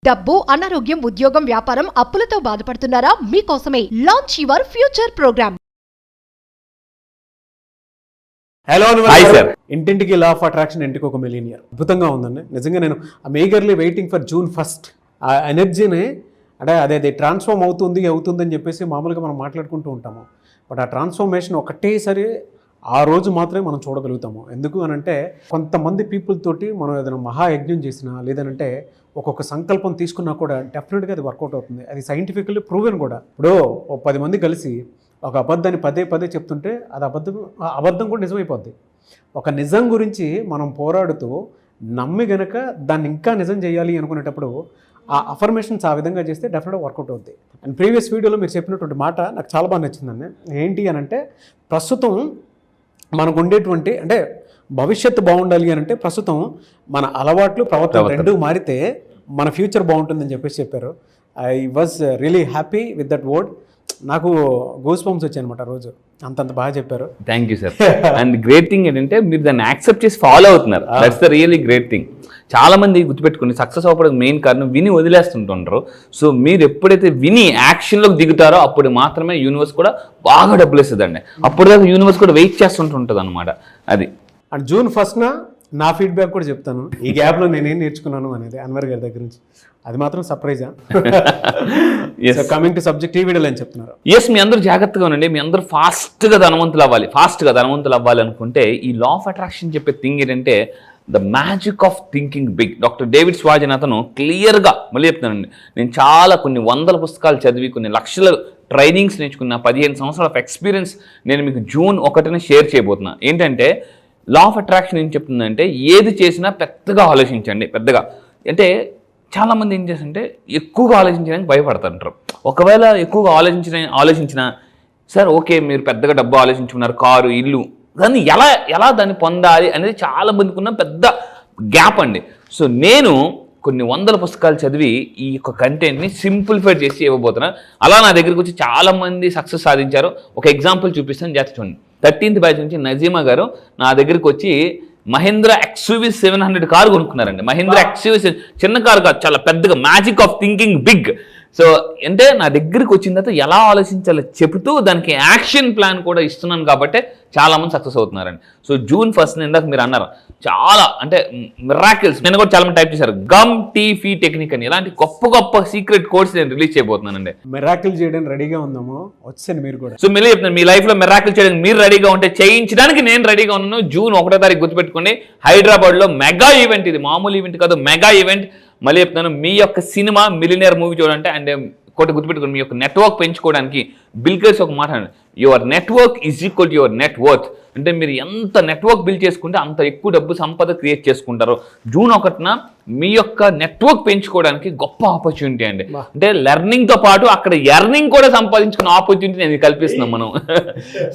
డబ్బు, అనారోగ్యం, ఉద్యోగం, వ్యాపారం, అప్పులతో బాధపడుతున్నారా? మీకోసమే launch your future program. Hello hi sir. ఇంటింటికి లా ఆఫ్ అట్రాక్షన్, ఇంటికి ఒక మిలీనియర్ అద్భుతంగా ఉందండి. నిజంగా నేను మేగర్లీ వెయిటింగ్ ఫర్ జూన్ 1. ఆ ఎనర్జీని అంటే అదే ట్రాన్స్ఫార్మ్ అవుతుందని చెప్పేసి మామూలుగా మనం మాట్లాడుకుంటూ ఉంటాము. బట్ ఆ ట్రాన్స్ఫర్మేషన్ ఒకటేసారి ఆ రోజు మాత్రమే మనం చూడగలుగుతాము. ఎందుకు అనంటే కొంతమంది పీపుల్ తోటి మనం ఏదైనా మహాయజ్ఞం చేసినా లేదంటే ఒక్కొక్క సంకల్పం తీసుకున్నా కూడా డెఫినెట్గా అది వర్కౌట్ అవుతుంది. అది సైంటిఫికల్లీ ప్రూవెన్ కూడా. ఇప్పుడు 10 మంది కలిసి ఒక అబద్ధాన్ని పదే చెప్తుంటే అది అబద్ధం కూడా నిజమైపోద్ది. ఒక నిజం గురించి మనం పోరాడుతూ నమ్మి గనక దాన్ని ఇంకా నిజం చేయాలి అనుకునేటప్పుడు ఆ అఫర్మేషన్స్ ఆ విధంగా చేస్తే డెఫినెట్గా వర్కౌట్ అవుద్ది. అండ్ ప్రీవియస్ వీడియోలో మీరు చెప్పినటువంటి మాట నాకు చాలా బాగా నచ్చిందండి. ఏంటి అని అంటే ప్రస్తుతం మనకు ఉండేటువంటి అంటే భవిష్యత్తు బాగుండాలి అని అంటే ప్రస్తుతం మన అలవాట్లు, ప్రవర్తన రెండు మారితే మన ఫ్యూచర్ బాగుంటుందని చెప్పారు. I was really happy with that word. నాకు గూస్ బంప్స్ వచ్చాయి అనమాట రోజు. అంతంత బాగా చెప్పారు. Thank you sir. And great thing ఏంటంటే మీరు దాన్ని యాక్సెప్ట్ చేసి ఫాలో అవుతున్నారు. That's the really great thing. చాలా మంది గుర్తుపెట్టుకుని సక్సెస్ అవ్వడానికి మెయిన్ కారణం విని వదిలేస్తుంటారు. సో మీరు ఎప్పుడైతే విని యాక్షన్లోకి దిగుతారో అప్పుడు మాత్రమే యూనివర్స్ కూడా బాగా డబ్బులు ఇస్తుందండి. అప్పుడు దాకా యూనివర్స్ కూడా వెయిట్ చేస్తుంటుంది అనమాట. అది అండ్ జూన్ 1న నా ఫీడ్బ్యాక్ కూడా చెప్తాను. ఈ గ్యాప్లో నేనేం నేర్చుకున్నాను అనేది అన్వర్ గారి దగ్గర నుంచి. అది మాత్రం సర్ప్రైజా. కమింగ్ టు సబ్జెక్ట్, ఈ వీడియోలో ఏం చెప్తున్నారు? ఎస్, మీ అందరూ జాగ్రత్తగా ఉండండి. మీ అందరూ ఫాస్ట్గా ధనవంతులు అవ్వాలి అనుకుంటే ఈ లా ఆఫ్ అట్రాక్షన్ చెప్పే థింగ్ ఏంటంటే the magic of thinking big. Doctor David స్వాజ్ అని అతను క్లియర్గా మళ్ళీ చెప్తానండి. నేను కొన్ని వందల పుస్తకాలు చదివి కొన్ని లక్షల ట్రైనింగ్స్ నేర్చుకున్న 15 సంవత్సరాల ఆఫ్ ఎక్స్పీరియన్స్ నేను మీకు జూన్ 1న షేర్ చేయబోతున్నా. ఏంటంటే లా ఆఫ్ అట్రాక్షన్ ఏం చెప్తుందంటే ఏది చేసినా పెద్దగా ఆలోచించండి. పెద్దగా అంటే చాలామంది ఏం చేస్తుంటే ఎక్కువగా ఆలోచించడానికి భయపడుతుంటారు. ఒకవేళ ఎక్కువగా ఆలోచించిన సార్ ఓకే మీరు పెద్దగా డబ్బు ఆలోచించుకున్నారు, కారు, ఇల్లు, దాన్ని ఎలా దాన్ని పొందాలి అనేది చాలా మందికి ఉన్న పెద్ద గ్యాప్ అండి. సో నేను కొన్ని వందల పుస్తకాలు చదివి ఈ యొక్క కంటెంట్ని సింప్లిఫైడ్ చేసి ఇవ్వబోతున్నా. అలా నా దగ్గరికి వచ్చి చాలామంది సక్సెస్ సాధించారు. ఒక ఎగ్జాంపుల్ చూపిస్తాను, జాగ్రత్త చూడండి. 13th బ్యాచ్ నుంచి నజీమా గారు నా దగ్గరికి వచ్చి మహీంద్రా XUV 700 కారు కొనుక్కున్నారండి. మహీంద్రా XUV చిన్న కారు కాదు, చాలా పెద్దగా. Magic of thinking big. So అంటే నా దగ్గరికి వచ్చిన తర్వాత ఎలా ఆలోచించాలో చెబుతూ దానికి యాక్షన్ ప్లాన్ కూడా ఇస్తున్నాను కాబట్టి చాలామంది సక్సెస్ అవుతున్నారండి. సో జూన్ 1 ఇందాక మీరు అన్నారు చాలా అంటే మిరాకిల్స్. నేను కూడా చాలా మంది టైప్ చేశారు గమ్ టీ ఫీ టెక్నిక్ అని. ఇలాంటి గొప్ప సీక్రెట్ కోర్స్ నేను రిలీజ్ చేయబోతున్నానండి. మిరాకిల్ చేయడానికి రెడీగా ఉందాము, వచ్చాను మీరు కూడా. సో మళ్ళీ చెప్తాను, మీ లైఫ్లో మిరాకిల్ చేయడానికి మీరు రెడీగా ఉంటే చేయించడానికి నేను రెడీగా ఉన్నాను. జూన్ 1వ తారీఖు గుర్తుపెట్టుకోండి, హైదరాబాద్లో మెగా ఈవెంట్. ఇది మామూలు ఈవెంట్ కాదు, మెగా ఈవెంట్. మళ్ళీ చెప్తాను, మీ యొక్క సినిమా మిలినియర్ మూవీ చూడాలంటే అండ్ కొట్టి గుర్తుపెట్టుకోండి, మీ యొక్క నెట్వర్క్ పెంచుకోవడానికి బిల్ గేట్స్ ఒక మాట అన్నాడు, your network is equal to your net worth. అంటే మీరు ఎంత నెట్వర్క్ బిల్డ్ చేసుకుంటే అంత ఎక్కువ డబ్బు సంపద క్రియేట్ చేసుకుంటారు. జూన్ 1న మీ యొక్క నెట్వర్క్ పెంచుకోవడానికి గొప్ప ఆపర్చునిటీ అండి. అంటే లెర్నింగ్తో పాటు అక్కడ ఎర్నింగ్ కూడా సంపాదించుకున్న ఆపర్చునిటీ నేను కల్పిస్తున్నాం మనం.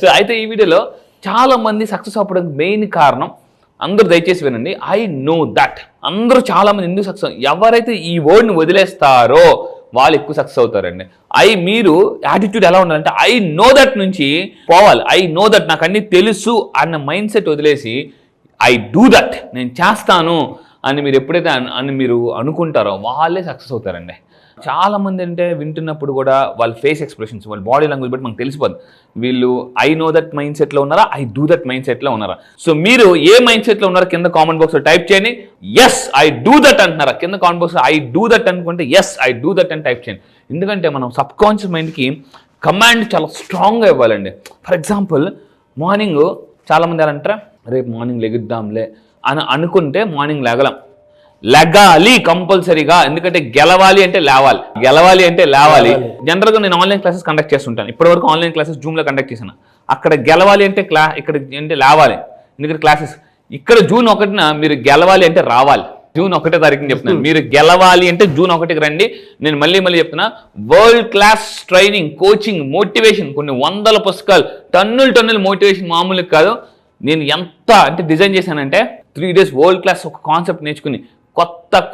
సో అయితే ఈ వీడియోలో చాలా మంది సక్సెస్ అవ్వడానికి మెయిన్ కారణం, అందరూ దయచేసి వినండి, ఐ నో దట్. అందరూ చాలామంది ఎందుకు సక్సెస్, ఎవరైతే ఈ వర్డ్ని వదిలేస్తారో వాళ్ళు ఎక్కువ సక్సెస్ అవుతారండి. మీరు యాటిట్యూడ్ ఎలా ఉండాలంటే ఐ నో దట్ నుంచి పోవాలి. ఐ నో దట్, నాకు అన్నీ తెలుసు అన్న మైండ్ సెట్ వదిలేసి ఐ డూ దట్, నేను చేస్తాను అని మీరు ఎప్పుడైతే మీరు అనుకుంటారో వాళ్ళే సక్సెస్ అవుతారండి. చాలామంది అంటే వింటున్నప్పుడు కూడా వాళ్ళ ఫేస్ ఎక్స్ప్రెషన్స్, వాళ్ళ బాడీ లాంగ్వేజ్ బట్టి మనకు తెలిసిపోద్ది వీళ్ళు ఐ నో దట్ మైండ్ సెట్లో ఉన్నారా, ఐ డూ దట్ మైండ్ సెట్లో ఉన్నారా. సో మీరు ఏ మైండ్ సెట్లో ఉన్నారో కింద కామెంట్ బాక్స్లో టైప్ చేయండి. ఎస్ ఐ డూ దట్ అంటున్నారా, కింద కామెంట్ బాక్స్లో ఐ డూ దట్ అనుకుంటే ఎస్ ఐ డూ దట్ అని టైప్ చేయండి. ఎందుకంటే మనం సబ్ కాన్షియస్ మైండ్కి కమాండ్ చాలా స్ట్రాంగ్గా ఇవ్వాలండి. ఫర్ ఎగ్జాంపుల్ మార్నింగ్ చాలామంది ఎలా అంటారా, రేపు మార్నింగ్ లెగుద్దాంలే అని అనుకుంటే మార్నింగ్ లెగాలి కంపల్సరీగా. ఎందుకంటే గెలవాలి అంటే లేవాలి. జనరల్గా నేను ఆన్లైన్ క్లాసెస్ కండక్ట్ చేస్తుంటాను. ఇప్పటివరకు ఆన్లైన్ క్లాసెస్ జూమ్లో కండక్ట్ చేశాను. అక్కడ గెలవాలి అంటే ఇక్కడ అంటే లేవాలి, ఎందుకంటే క్లాసెస్. ఇక్కడ జూన్ 1న మీరు గెలవాలి అంటే రావాలి. జూన్ 1వ తారీఖుని చెప్తున్నాను, మీరు గెలవాలి అంటే జూన్ 1కి రండి. నేను మళ్ళీ చెప్తున్నా, world class training, coaching, motivation, కొన్ని వందల పుస్తకాలు, టన్నుల మోటివేషన్ మామూలుగా కాదు. నేను ఎంత అంటే డిజైన్ చేశానంటే 3 days వరల్డ్ క్లాస్ ఒక కాన్సెప్ట్ నేర్చుకుని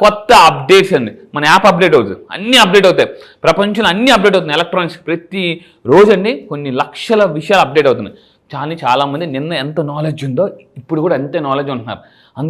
కొత్త అప్డేట్స్ అండి. మన యాప్ అప్డేట్ అవుతుంది, అన్నీ అప్డేట్ అవుతాయి, ప్రపంచంలో అన్నీ అప్డేట్ అవుతున్నాయి. ఎలక్ట్రానిక్స్ ప్రతి రోజు అండి కొన్ని లక్షల విషయాలు అప్డేట్ అవుతున్నాయి. చాలామంది నిన్న ఎంత నాలెడ్జ్ ఉందో ఇప్పుడు కూడా అంతే నాలెడ్జ్ ఉంటున్నారు.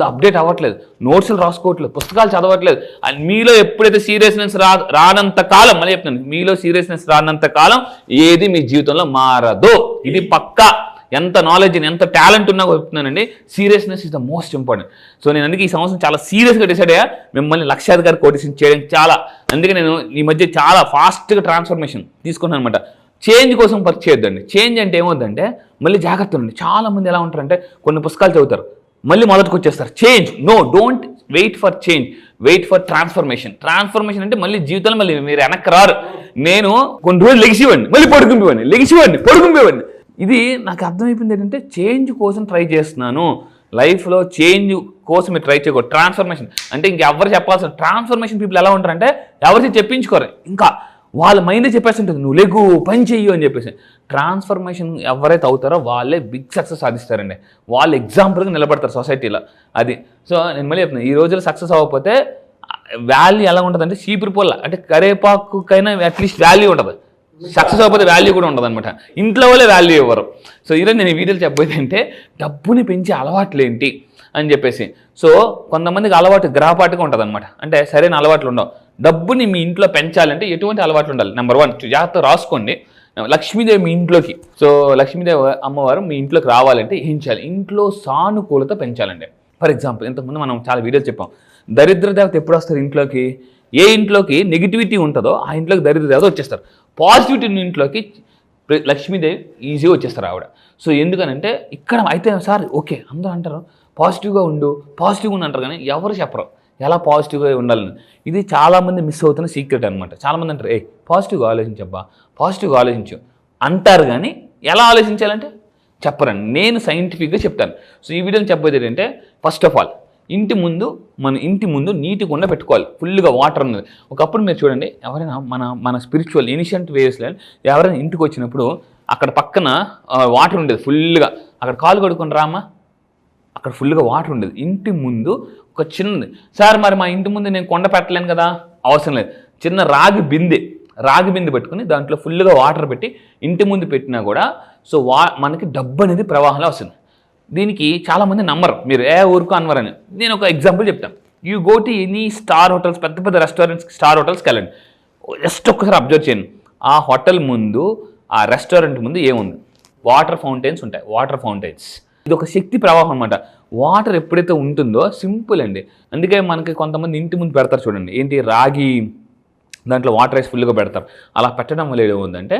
అప్డేట్ అవ్వట్లేదు, నోట్స్లు రాసుకోవట్లేదు, పుస్తకాలు చదవట్లేదు. అండ్ మీలో ఎప్పుడైతే సీరియస్నెస్ రానంత కాలం, మళ్ళీ చెప్తున్నాను, మీలో సీరియస్నెస్ రానంత కాలం ఏది మీ జీవితంలో మారదు. ఇది పక్కా. ఎంత నాలెడ్జ్, ఎంత టాలెంట్ ఉన్నా చెప్తున్నానండి, seriousness is the most important. So నేను అందుకే ఈ సంవత్సరం చాలా సీరియస్గా డిసైడ్ అయ్యా మిమ్మల్ని లక్షాధికారి కోటీసుని చేయడం చాలా. అందుకే నేను ఈ మధ్య చాలా ఫాస్ట్గా ట్రాన్స్ఫర్మేషన్ తీసుకున్నాను అనమాట. చేంజ్ కోసం వర్క్ చేయొద్దండి. చేంజ్ అంటే ఏమవుతుందంటే మళ్ళీ జాగ్రత్త ఉండండి. చాలా మంది ఎలా ఉంటారంటే కొన్ని పుస్తకాలు చదువుతారు, మళ్ళీ మొదటికి వచ్చేస్తారు. Change, no, don't wait for change, wait for transformation. Transformation అంటే మళ్ళీ జీవితంలో మళ్ళీ మీరు వెనక్కి రారు. నేను కొన్ని రోజులు లెగిసివ్వండి, మళ్ళీ పడుకుంపివ్వండి, లెగిసివ్వండి, పడుకుంపివ్వండి. ఇది నాకు అర్థమైపోయింది ఏంటంటే చేంజ్ కోసం ట్రై చేస్తున్నాను. లైఫ్లో చేంజ్ కోసం మీరు ట్రై చేయకూడదు. ట్రాన్స్ఫర్మేషన్ అంటే ఇంకెవరు చెప్పాల్సిన. ట్రాన్స్ఫర్మేషన్ పీపుల్ ఎలా ఉంటారంటే ఎవరికి చెప్పించుకోరు, ఇంకా వాళ్ళ మైండే చెప్పేస్తుంటుంది నువ్వు లేకు పని చెయ్యు అని చెప్పేసి. ట్రాన్స్ఫర్మేషన్ ఎవరైతే అవుతారో వాళ్ళే బిగ్ సక్సెస్ సాధిస్తారండి. వాళ్ళు ఎగ్జాంపుల్గా నిలబడతారు సొసైటీలో. అది. సో నేను మళ్ళీ చెప్తున్నాను, ఈ రోజుల్లో సక్సెస్ అవ్వకపోతే వాల్యూ ఎలా ఉంటుంది అంటే చీపురు పొల్ల, అంటే కరేపాకుకైనా అట్లీస్ట్ వాల్యూ ఉంటుంది. సక్సెస్ అవ్వకపోతే వాల్యూ కూడా ఉండదు అనమాట. ఇంట్లో వాళ్ళే వాల్యూ ఇవ్వరు. సో ఈరోజు నేను ఈ వీడియోలు చెప్పబోయేది అంటే డబ్బుని పెంచే అలవాట్లు ఏంటి అని చెప్పేసి. సో కొంతమందికి అలవాటు గ్రహపాటుగా ఉంటుంది అనమాట, అంటే సరైన అలవాట్లు ఉండవు. డబ్బుని మీ ఇంట్లో పెంచాలంటే ఎటువంటి అలవాట్లు ఉండాలి? నెంబర్ 1, జాగ్రత్త రాసుకోండి. లక్ష్మీదేవి మీ ఇంట్లోకి, సో లక్ష్మీదేవి అమ్మవారు మీ ఇంట్లోకి రావాలంటే ఏం చేయాలి? ఇంట్లో సానుకూలత పెంచాలండి. ఫర్ ఎగ్జాంపుల్, ఇంతకుముందు మనం చాలా వీడియోలు చెప్పాం, దరిద్ర దేవత ఎప్పుడు వస్తారు ఇంట్లోకి? ఏ ఇంట్లోకి నెగిటివిటీ ఉంటుందో ఆ ఇంట్లోకి దరిద్ర దేవత వచ్చేస్తారు. పాజిటివిటీ ఇంట్లోకి లక్ష్మీదేవి ఈజీగా వచ్చేస్తారు ఆవిడ. సో ఎందుకనంటే ఇక్కడ అయితే సార్ ఓకే అందరూ అంటారు పాజిటివ్గా ఉండు, పాజిటివ్గా ఉండు అంటారు, కానీ ఎవరు చెప్పరు ఎలా పాజిటివ్గా ఉండాలని. ఇది చాలామంది మిస్ అవుతున్న సీక్రెట్ అనమాట. చాలామంది అంటారు పాజిటివ్గా ఆలోచించబ్బా, పాజిటివ్గా ఆలోచించు అంటారు, కానీ ఎలా ఆలోచించాలంటే చెప్పరండి. నేను సైంటిఫిక్గా చెప్తాను. సో ఈ వీడియోని చెప్పేది ఏంటంటే, ఫస్ట్ ఆఫ్ ఆల్ మన ఇంటి ముందు నీటి కుండ పెట్టుకోవాలి, ఫుల్గా వాటర్ ఉన్నది. ఒకప్పుడు మీరు చూడండి, ఎవరైనా మన స్పిరిచువల్ ఇనిషియంట్ వేస్లో ఎవరైనా ఇంటికి వచ్చినప్పుడు అక్కడ పక్కన వాటర్ ఉండేది ఫుల్గా, అక్కడ కాలు కడుక్కొని రామా, అక్కడ ఫుల్గా వాటర్ ఉండేది. ఇంటి ముందు ఒక చిన్నది, సార్ మరి మా ఇంటి ముందు నేను కొండ పెట్టలేను కదా, అవసరం లేదు, చిన్న రాగి బిందె పెట్టుకుని దాంట్లో ఫుల్గా వాటర్ పెట్టి ఇంటి ముందు పెట్టినా కూడా సో మనకి డబ్బు అనేది ప్రవాహంలో వస్తుంది. దీనికి చాలామంది నమ్మరు, మీరు ఊరుకో అన్వరని. నేను ఒక ఎగ్జాంపుల్ చెప్తాను. You go to any star hotels, పెద్ద పెద్ద రెస్టారెంట్స్, స్టార్ హోటల్స్కి వెళ్ళండి, జస్ట్ ఒక్కసారి అబ్జర్వ్ చేయండి. ఆ హోటల్ ముందు, ఆ రెస్టారెంట్ ముందు ఏముంది? వాటర్ ఫౌంటైన్స్ ఉంటాయి. వాటర్ ఫౌంటైన్స్ ఇది ఒక శక్తి ప్రవాహం అనమాట. వాటర్ ఎప్పుడైతే ఉంటుందో సింపుల్ అండి. అందుకే మనకి కొంతమంది ఇంటి ముందు పెడతారు చూడండి, ఏంటి రాగి దాంట్లో వాటర్ రైస్ ఫుల్గా పెడతారు. అలా పెట్టడం వల్ల ఏముందంటే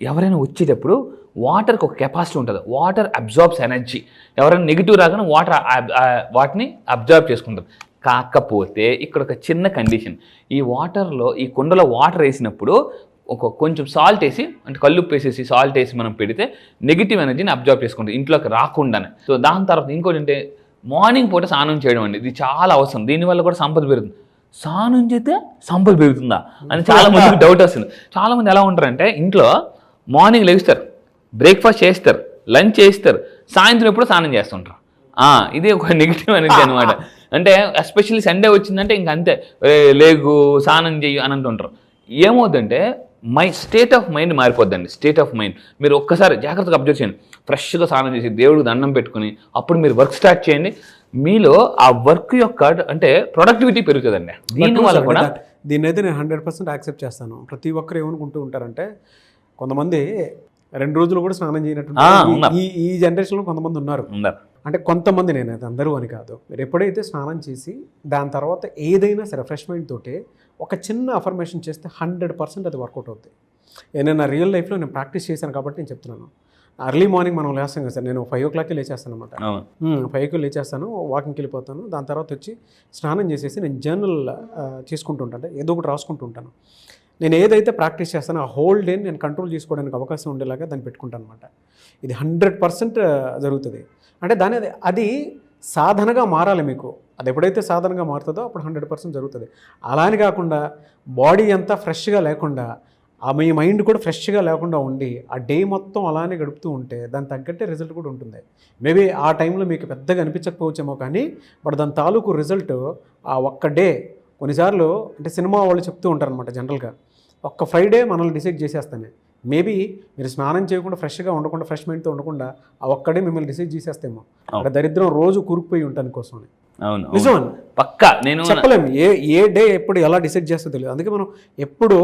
ఎవరైనా వచ్చేటప్పుడు వాటర్కి ఒక కెపాసిటీ ఉంటుంది. Water absorbs energy. ఎవరైనా నెగిటివ్ రాగానే వాటిని అబ్జార్బ్ చేసుకుంటారు. కాకపోతే ఇక్కడ ఒక చిన్న కండిషన్, ఈ వాటర్లో, ఈ కుండలో వాటర్ వేసినప్పుడు కొంచెం సాల్ట్ వేసి, అంటే కల్లుప్పు వేసేసి సాల్ట్ వేసి మనం పెడితే నెగిటివ్ ఎనర్జీని అబ్జార్బ్ చేసుకుంటాం ఇంట్లోకి రాకుండానే. సో దాని తర్వాత ఇంకోటి అంటే మార్నింగ్ పూట స్నానం చేయడం అండి. ఇది చాలా అవసరం. దీనివల్ల కూడా సంపద పెరుగుతుంది. స్నానం చేస్తే సంపద పెరుగుతుందా అని చాలా మందికి డౌట్ వస్తుంది. చాలామంది ఎలా ఉంటారంటే ఇంట్లో మార్నింగ్ లెగుస్తారు, బ్రేక్ఫాస్ట్ చేస్తారు, లంచ్ చేస్తారు, సాయంత్రం ఎప్పుడు స్నానం చేస్తుంటారు. ఇది ఒక నెగిటివ్ ఎనర్జీ అనమాట. అంటే ఎస్పెషల్లీ సండే వచ్చిందంటే ఇంక అంతే, లేగు స్నానం చెయ్యి అని అంటుంటారు. ఏమవుతుందంటే స్టేట్ ఆఫ్ మైండ్ మారిపోద్దండి. స్టేట్ ఆఫ్ మైండ్ మీరు ఒక్కసారి జాగ్రత్తగా అబ్జర్వ్ చేయండి. ఫ్రెష్గా స్నానం చేసి దేవుడికి దండం పెట్టుకుని అప్పుడు మీరు వర్క్ స్టార్ట్ చేయండి. మీలో ఆ వర్క్ యొక్క అంటే ప్రొడక్టివిటీ పెరుగుతుందండి. దీనివల్ల కూడా దీన్ని అయితే నేను 100% యాక్సెప్ట్ చేస్తాను. ప్రతి ఒక్కరు ఏమనుకుంటూ ఉంటారంటే, కొంతమంది 2 రోజులు కూడా స్నానం చేయనట్టు ఈ జనరేషన్లో కొంతమంది ఉన్నారు. అంటే కొంతమంది, నేనైతే అందరూ అని కాదు. మీరు ఎప్పుడైతే స్నానం చేసి దాని తర్వాత ఏదైనా సరే రిఫ్రెష్మెంట్ తోటి ఒక చిన్న అఫర్మేషన్ చేస్తే 100% అది వర్కౌట్ అవుతుంది. నేను నా రియల్ లైఫ్లో నేను ప్రాక్టీస్ చేశాను కాబట్టి నేను చెప్తున్నాను. అర్లీ మార్నింగ్ మనం లేస్తాం కదా సార్, నేను 5 o'clockకి లేచేస్తాను అనమాట. 5కి లేచేస్తాను, వాకింగ్కి వెళ్ళిపోతాను. దాని తర్వాత వచ్చి స్నానం చేసేసి నేను జర్నల్ చేసుకుంటుంటాను, అంటే ఏదో ఒకటి రాసుకుంటూ ఉంటాను. నేను ఏదైతే ప్రాక్టీస్ చేస్తానో ఆ హోల్ డే నేను కంట్రోల్ చేసుకోవడానికి అవకాశం ఉండేలాగా దాన్ని పెట్టుకుంటాను అనమాట. ఇది 100% జరుగుతుంది. అంటే అది సాధనగా మారాలి మీకు. అది ఎప్పుడైతే సాధనగా మారుతుందో అప్పుడు 100% జరుగుతుంది. అలా అని కాకుండా బాడీ అంతా ఫ్రెష్గా లేకుండా, మీ మైండ్ కూడా ఫ్రెష్గా లేకుండా ఉండి ఆ డే మొత్తం అలానే గడుపుతూ ఉంటే దాని తగ్గట్టే రిజల్ట్ కూడా ఉంటుంది. మేబీ ఆ టైంలో మీకు పెద్దగా అనిపించకపోవచ్చేమో, కానీ బట్ దాని తాలూకు రిజల్ట్ ఆ ఒక్క డే, కొన్నిసార్లు అంటే సినిమా వాళ్ళు చెప్తూ ఉంటారనమాట, జనరల్గా ఒక్క ఫ్రైడే మనల్ని డిసైడ్ చేసేస్తానే. మేబీ మీరు స్నానం చేయకుండా ఫ్రెష్గా ఉండకుండా, ఫ్రెష్ మైండ్తో ఉండకుండా ఆ ఒక్కడే మిమ్మల్ని డిసైడ్ చేసేస్తేమో. అక్కడ దరిద్రం రోజు కూరుకుపోయి ఉండటానికి కోసం. అవును నిజం అండి. పక్కా నేను చెప్పలేము ఏ డే ఎప్పుడు ఎలా డిసైడ్ చేస్తే తెలియదు. అందుకే మనం ఎప్పుడు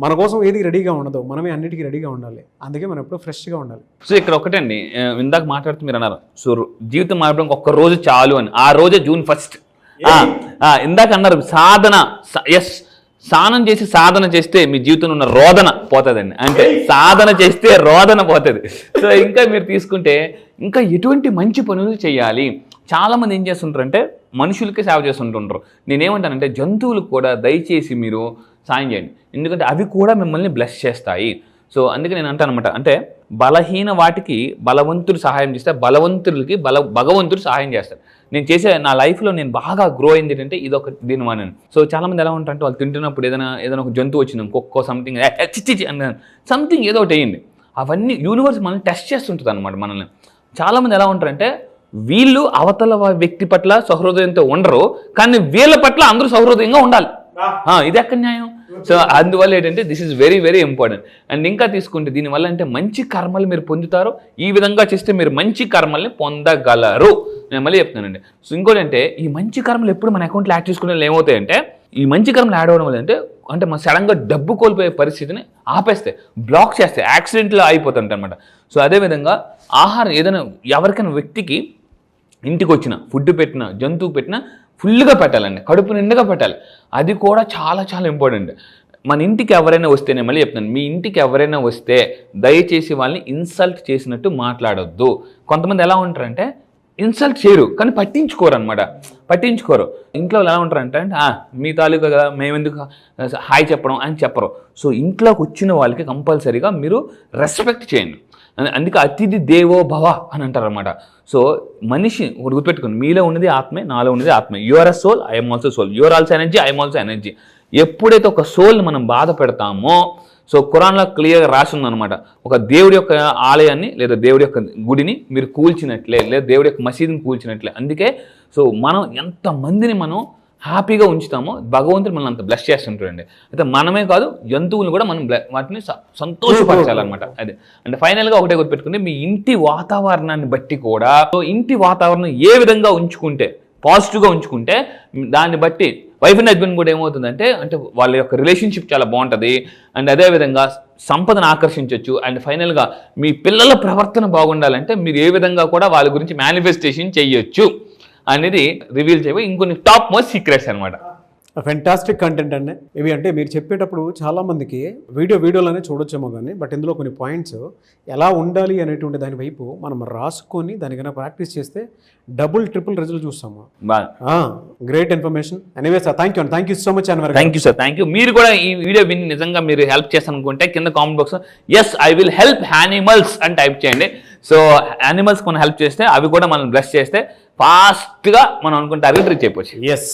మన కోసం ఏది రెడీగా ఉండదు, మనమే అన్నిటికీ రెడీగా ఉండాలి. అందుకే మనం ఎప్పుడు ఫ్రెష్గా ఉండాలి. సో ఇక్కడ ఒకటండి, ఇందాక మాట్లాడుతూ మీరు అన్నారు సో జీవితం మారడానికి ఒక్క రోజు చాలు అని. ఆ రోజే June 1st. ఇందాక అన్నారు సాధన. ఎస్, స్నానం చేసి సాధన చేస్తే మీ జీవితంలో ఉన్న రోదన పోతుందండి. అంటే సాధన చేస్తే రోదన పోతుంది. సో ఇంకా మీరు తీసుకుంటే ఇంకా ఎటువంటి మంచి పనులు చేయాలి. చాలామంది ఏం చేస్తుంటారంటే మనుషులకే సేవ చేస్తుంటుంటారు. నేనేమంటానంటే జంతువులకు కూడా దయచేసి మీరు సాయం చేయండి, ఎందుకంటే అవి కూడా మిమ్మల్ని బ్లెస్ చేస్తాయి. సో అందుకే నేను అంటాను అనమాట, అంటే బలహీన వాటికి బలవంతుడు సహాయం చేస్తే బలవంతులకి భగవంతుడు సహాయం చేస్తారు. నేను చేసే నా లైఫ్లో నేను బాగా గ్రో అయింది ఏంటంటే ఇదొక దీని వానని. సో చాలామంది ఎలా ఉంటారంటే వాళ్ళు తింటున్నప్పుడు ఏదైనా ఒక జంతువు వచ్చింది, కుక్కో సంథింగ్ చిచ్చి అన్న సంథింగ్ ఏదో ఒకటి వేయండి. అవన్నీ యూనివర్స్ మనల్ని టెస్ట్ చేస్తుంటుంది అనమాట మనల్ని. చాలామంది ఎలా ఉంటారంటే వీళ్ళు అవతల వ్యక్తి పట్ల సహృదయంతో ఉండరు, కానీ వీళ్ళ పట్ల అందరూ సహృదయంగా ఉండాలి. ఇది ఎక్కడ న్యాయం? సో అందువల్ల ఏంటంటే this is very very important. And ఇంకా తీసుకుంటే దీనివల్ల అంటే మంచి కర్మలు మీరు పొందుతారు. ఈ విధంగా చేస్తే మీరు మంచి కర్మల్ని పొందగలరు. నేను మళ్ళీ చెప్తానండి. సో ఇంకోటి అంటే ఈ మంచి కర్మలు ఎప్పుడు మన అకౌంట్లో యాడ్ చేసుకునే ఏమవుతాయంటే ఈ మంచి కర్మలు యాడ్ అవ్వడం వల్ల అంటే మన సడన్గా డబ్బు కోల్పోయే పరిస్థితిని ఆపేస్తే, బ్లాక్ చేస్తే, యాక్సిడెంట్లో అయిపోతుంటాయి అనమాట. సో అదేవిధంగా ఆహారం ఏదైనా ఎవరికైనా వ్యక్తికి ఇంటికి వచ్చిన ఫుడ్ పెట్టిన జంతువు పెట్టిన ఫుల్గా పెట్టాలండి, కడుపు నిండుగా పెట్టాలి. అది కూడా చాలా చాలా ఇంపార్టెంట్. మన ఇంటికి ఎవరైనా వస్తే, నేను మళ్ళీ చెప్తాను, మీ ఇంటికి ఎవరైనా వస్తే దయచేసి వాళ్ళని ఇన్సల్ట్ చేసినట్టు మాట్లాడొద్దు. కొంతమంది ఎలా ఉంటారంటే ఇన్సల్ట్ చేయరు కానీ పట్టించుకోరు అనమాట. పట్టించుకోరు. ఇంట్లో ఎలా ఉంటారంటే మీ తాలూకా కదా మేమెందుకు హాయ్ చెప్పడం అని చెప్పరు. సో ఇంట్లోకి వచ్చిన వాళ్ళకి కంపల్సరీగా మీరు రెస్పెక్ట్ చేయండి. అందుకే అతిథి దేవో భవ అని అంటారు అనమాట. సో మనిషి ఒకటి గుర్తుపెట్టుకోండి, మీలో ఉన్నది ఆత్మే, నాలో ఉన్నది ఆత్మే. You're a soul, I'm also soul. You're also energy, I'm also energy. ఎప్పుడైతే ఒక సోల్ని మనం బాధ పెడతామో, సో ఖురాన్లో క్లియర్గా రాసి ఉందన్నమాట, ఒక దేవుడి యొక్క ఆలయాన్ని లేదా దేవుడి యొక్క గుడిని మీరు కూల్చినట్లే, లేదా దేవుడి యొక్క మసీదుని కూల్చినట్లే. అందుకే సో మనం ఎంతమందిని మనం హ్యాపీగా ఉంచుతామో భగవంతుడు మనల్ని అంత బ్లెస్ చేస్తుంటాడండి. అయితే మనమే కాదు జంతువులు కూడా మనం వాటిని సంతోషపరచాలన్నమాట. అదే అంటే ఫైనల్గా ఒకటే గుర్తుపెట్టుకుంటే మీ ఇంటి వాతావరణాన్ని బట్టి కూడా, సో ఇంటి వాతావరణం ఏ విధంగా ఉంచుకుంటే పాజిటివ్గా ఉంచుకుంటే దాన్ని బట్టి వైఫ్ అండ్ హస్బెండ్ కూడా ఏమవుతుందంటే అంటే వాళ్ళ యొక్క రిలేషన్షిప్ చాలా బాగుంటుంది. అండ్ అదేవిధంగా సంపదను ఆకర్షించవచ్చు. అండ్ ఫైనల్గా మీ పిల్లల ప్రవర్తన బాగుండాలంటే మీరు ఏ విధంగా కూడా వాళ్ళ గురించి మేనిఫెస్టేషన్ చేయొచ్చు అనేది రివీల్ చేయబోయి ఇంకొన్ని టాప్ మోస్ట్ సీక్రెట్స్ అనమాట. ఫెంటాస్టిక్ కంటెంట్ అండి ఇవి. అంటే మీరు చెప్పేటప్పుడు చాలామందికి వీడియోలోనే చూడొచ్చేమో కానీ, బట్ ఇందులో కొన్ని పాయింట్స్ ఎలా ఉండాలి అనేటువంటి దాని వైపు మనం రాసుకొని దానికైనా ప్రాక్టీస్ చేస్తే డబుల్ ట్రిపుల్ రిజల్ట్ చూస్తాము. Great information. Anyways thank you so much Anwar. Thank you sir, thank you. మీరు కూడా ఈ వీడియో విని నిజంగా మీరు హెల్ప్ చేస్తారనుకుంటే కింద comment box yes I will help animals అని టైప్ చేయండి. సో యానిమల్స్ మనం హెల్ప్ చేస్తే అవి కూడా మనం బ్లెస్ చేస్తే ఫాస్ట్గా మనం అనుకుంటే రీచ్ అయిపోవచ్చు. ఎస్.